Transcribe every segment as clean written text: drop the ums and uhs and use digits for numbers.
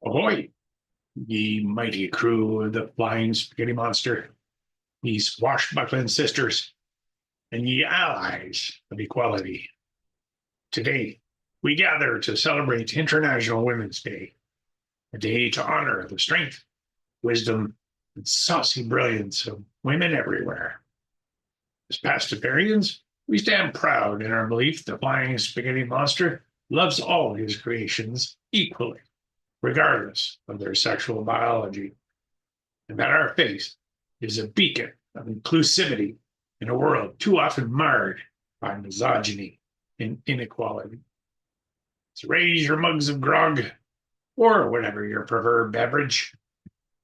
Ahoy, ye mighty crew of the flying spaghetti monster, ye swashbuckling sisters, and ye allies of equality. Today, we gather to celebrate International Women's Day, a day to honor the strength, wisdom, and saucy brilliance of women everywhere. As Pastafarians, we stand proud in our belief the flying spaghetti monster loves all his creations equally, regardless of their sexual biology, and that our faith is a beacon of inclusivity in a world too often marred by misogyny and inequality. So raise your mugs of grog, or whatever your preferred beverage.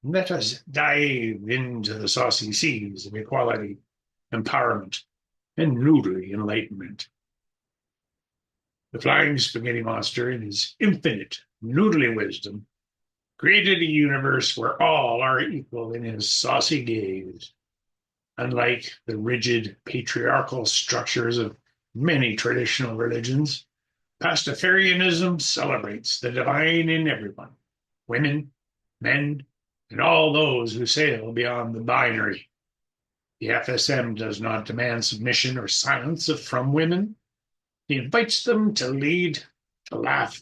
Let us dive into the saucy seas of equality, empowerment, and noodly enlightenment. The flying spaghetti monster, in his infinite noodly wisdom, created a universe where all are equal in his saucy gaze. Unlike the rigid patriarchal structures of many traditional religions, Pastafarianism celebrates the divine in everyone, women, men, and all those who sail beyond the binary. The FSM does not demand submission or silence from women. He invites them to lead, to laugh,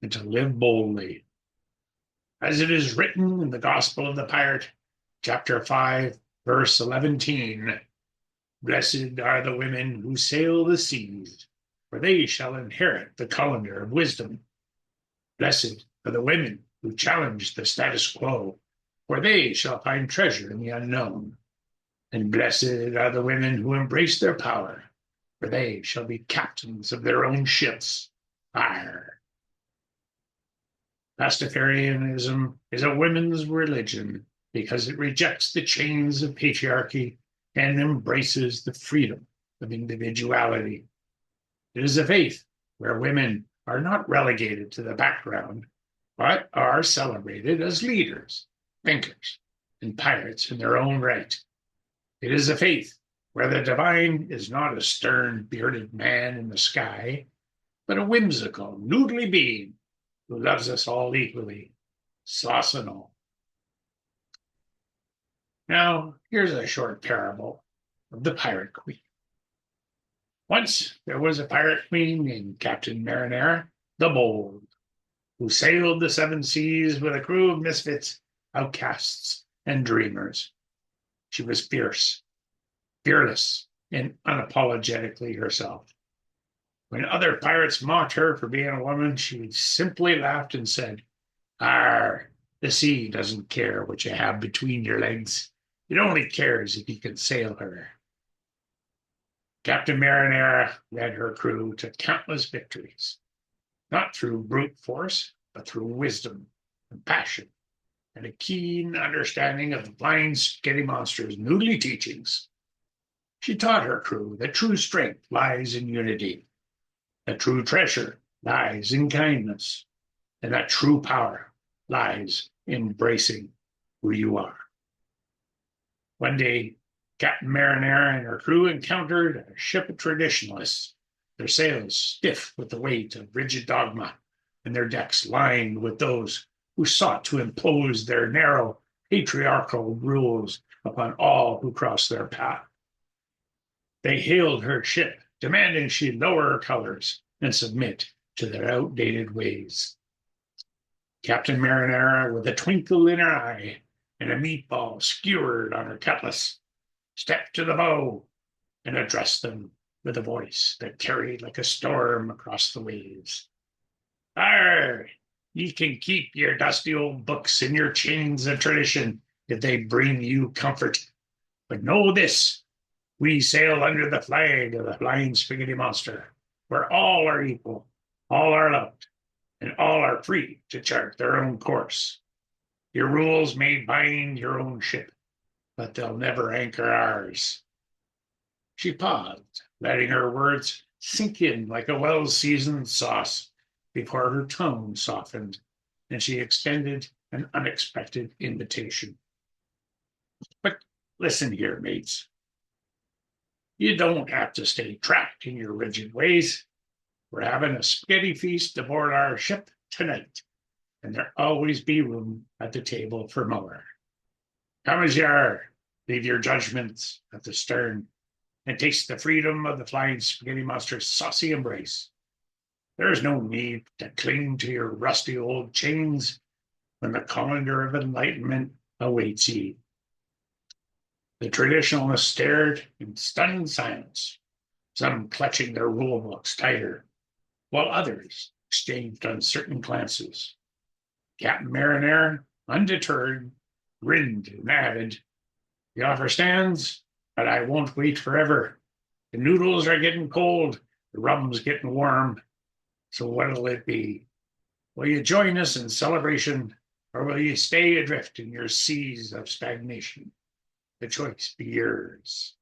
and to live boldly. As it is written in the Gospel of the Pirate, chapter 5, verse 11, blessed are the women who sail the seas, for they shall inherit the calendar of wisdom. Blessed are the women who challenge the status quo, for they shall find treasure in the unknown. And blessed are the women who embrace their power, for they shall be captains of their own ships. Fire. Pastafarianism is a women's religion because it rejects the chains of patriarchy and embraces the freedom of individuality. It is a faith where women are not relegated to the background, but are celebrated as leaders, thinkers, and pirates in their own right. It is a faith where the divine is not a stern, bearded man in the sky, but a whimsical, noodly being who loves us all equally, sauce and all. Now, here's a short parable of the Pirate Queen. Once there was a pirate queen named Captain Marinara the Bold, who sailed the seven seas with a crew of misfits, outcasts, and dreamers. She was fierce, fearless, and unapologetically herself. When other pirates mocked her for being a woman, she simply laughed and said, "Arr, the sea doesn't care what you have between your legs. It only cares if you can sail her." Captain Marinara led her crew to countless victories, not through brute force, but through wisdom, compassion, and a keen understanding of the flying spaghetti monster's noodly teachings. She taught her crew that true strength lies in unity, that true treasure lies in kindness, and that true power lies in embracing who you are. One day, Captain Marinara and her crew encountered a ship of traditionalists, their sails stiff with the weight of rigid dogma, and their decks lined with those who sought to impose their narrow patriarchal rules upon all who crossed their path. They hailed her ship, demanding she lower her colors and submit to their outdated ways. Captain Marinara, with a twinkle in her eye and a meatball skewered on her cutlass, stepped to the bow and addressed them with a voice that carried like a storm across the waves. "Arr, ye can keep your dusty old books and your chains of tradition if they bring you comfort. But know this, we sail under the flag of the flying spaghetti monster, where all are equal, all are loved, and all are free to chart their own course. Your rules may bind your own ship, but they'll never anchor ours." She paused, letting her words sink in like a well-seasoned sauce before her tone softened, and she extended an unexpected invitation. "But listen here, mates. You don't have to stay trapped in your rigid ways. We're having a spaghetti feast aboard our ship tonight. and there always be room at the table for more. Come as you are, leave your judgments at the stern, and taste the freedom of the flying spaghetti monster's saucy embrace. There is no need to cling to your rusty old chains when the colander of enlightenment awaits ye. The traditionalists stared in stunned silence, some clutching their rule books tighter, while others exchanged uncertain glances. Captain Mariner, undeterred, grinned and added, "The offer stands, but I won't wait forever. The noodles are getting cold, the rum's getting warm. So what'll it be? Will you join us in celebration, or will you stay adrift in your seas of stagnation? The choice be yours."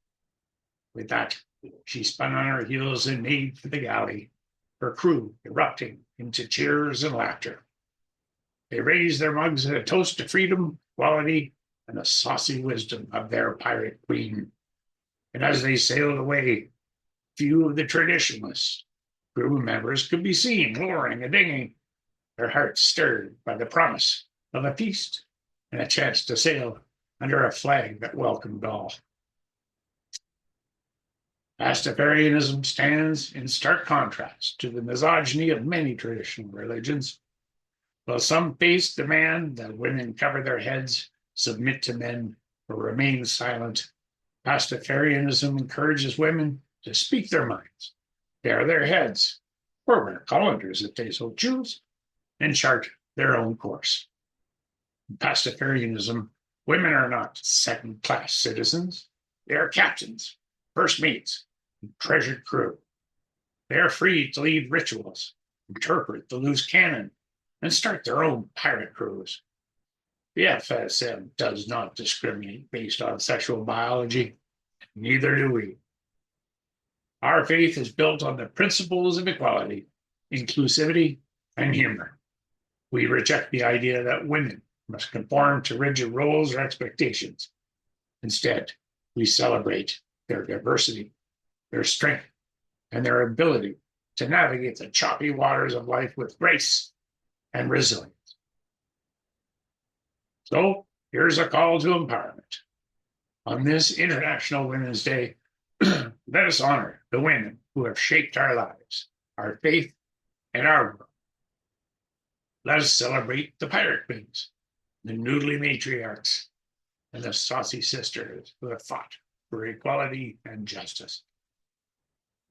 With that, she spun on her heels and made for the galley, her crew erupting into cheers and laughter. They raised their mugs in a toast to freedom, equality, and the saucy wisdom of their pirate queen. And as they sailed away, few of the traditionalists, crew members, could be seen lowering and dinging, their hearts stirred by the promise of a feast and a chance to sail under a flag that welcomed all. Pastafarianism stands in stark contrast to the misogyny of many traditional religions. While some faiths demand that women cover their heads, submit to men, or remain silent, Pastafarianism encourages women to speak their minds, bare their heads, or wear colanders if they so choose, and chart their own course. In Pastafarianism, women are not second-class citizens. They are captains, first mates, and treasured crew. They are free to lead rituals, interpret the loose canon, and start their own pirate crews. The FSM does not discriminate based on sexual biology. Neither do we. Our faith is built on the principles of equality, inclusivity, and humor. We reject the idea that women must conform to rigid roles or expectations. Instead, we celebrate their diversity, their strength, and their ability to navigate the choppy waters of life with grace and resilience. So here's a call to empowerment. On this International Women's Day, let us honor the women who have shaped our lives, our faith, and our world. Let us celebrate the pirate queens, the noodly matriarchs, and the saucy sisters who have fought for equality and justice.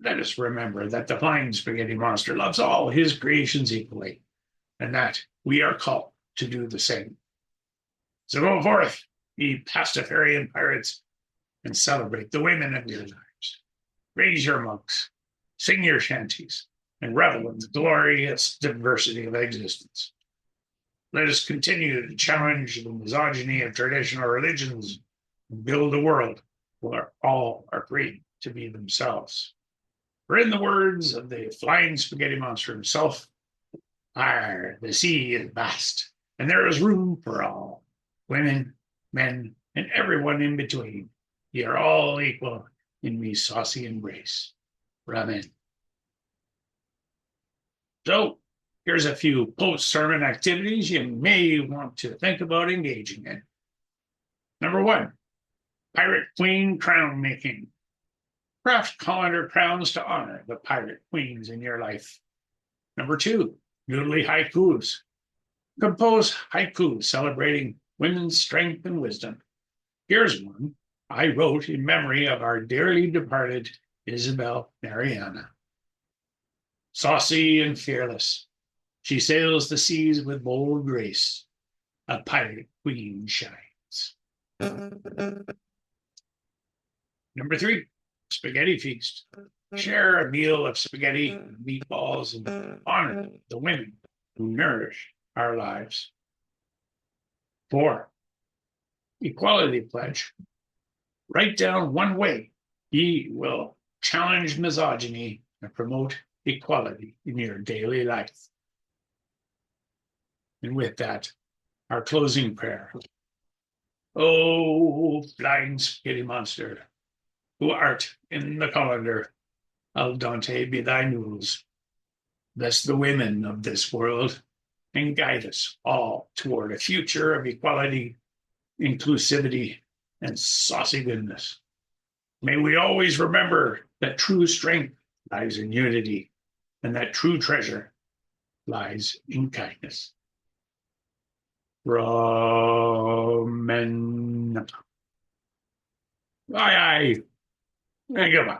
Let us remember that the flying spaghetti monster loves all his creations equally, and that we are called to do the same. So go forth, ye Pastafarian pirates, and celebrate the women of your lives. Raise your mugs, sing your shanties, and revel in the glorious diversity of existence. Let us continue to challenge the misogyny of traditional religions and build a world where all are free to be themselves. For in the words of the flying spaghetti monster himself, the sea is vast, and there is room for all. Women, men, and everyone in between. Ye are all equal in me saucy embrace. Ramen. So, here's a few post-sermon activities you may want to think about engaging in. Number 1, pirate queen crown making. Craft colander crowns to honor the pirate queens in your life. Number 2, noodly haikus. Compose haikus celebrating women's strength and wisdom. Here's one I wrote in memory of our dearly departed Isabel Mariana. Saucy and fearless, she sails the seas with bold grace. A pirate queen shines. Number 3, spaghetti feast. Share a meal of spaghetti and meatballs and honor the women who nourish our lives. 4, equality pledge. Write down one way ye will challenge misogyny and promote equality in your daily life. And with that, our closing prayer. Oh, flying spaghetti monster, who art in the colander, al dente be thy noodles. Bless the women of this world and guide us all toward a future of equality, inclusivity, and saucy goodness. May we always remember that true strength lies in unity and that true treasure lies in kindness. Roman. Aye, aye. Goodbye.